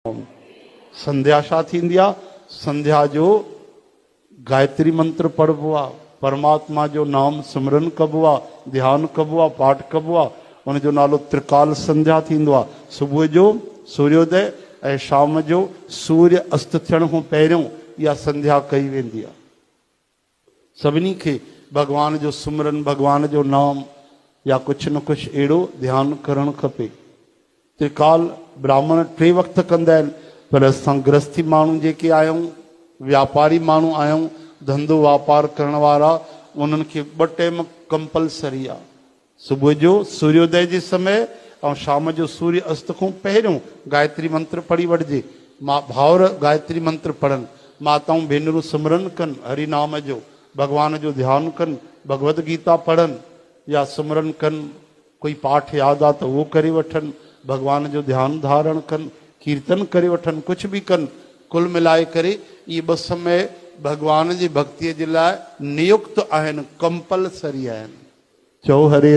संध्या छा थींदी आहे? संध्या जो गायत्री मंत्र पढ़बो आहे, परमात्मा जो नाम सिमरन कबो आहे, ध्यान कबो आहे, पाठ कबो आहे। उन जो नालो त्रिकाल संध्या थींदो आहे। सुबुह जो सूर्योदय ऐं शाम जो सूर्य अस्त थियण खां पहिरियों इहा संध्या कई वेंदी आहे। सभिनी खे भगवान जो सिमरन, भगवान जो नाम या कुछ न कुछ अहिड़ो ध्यान करणु खपे। त्रिकाल ब्राह्मण 3 वक्त कंदा आहिनि, पर असां गृहस्थी माण्हू जेके आहियूं, व्यापारी माण्हू आहियूं, धंधो वापार करण वारा, उन्हनि खे 2 टाइम कंपलसरी आहे। सुबुह जो सूर्योदय जे समय ऐं शाम जो सूर्य अस्त खां पहिरियों गायत्री मंत्र पढ़ी वठिजे। भाउर गायत्री मंत्र पढ़नि, माताऊं भेनरूं सिमरन कनि हरि नाम जो, भगवान जो ध्यान कनि, भगवत गीता पढ़नि या सिमरन कनि, कोई पाठ यादि आहे त उहो करे वठनि, भगवान जो ध्यान धारण कनि, कीर्तन करे वठनि, कुछ भी कनि। कुल मिलाए करे ये 2 समय भगवान जी भक्तीअ जे लाइ नियुक्त आहिनि, कंपलसरी आहिनि। चओ हरे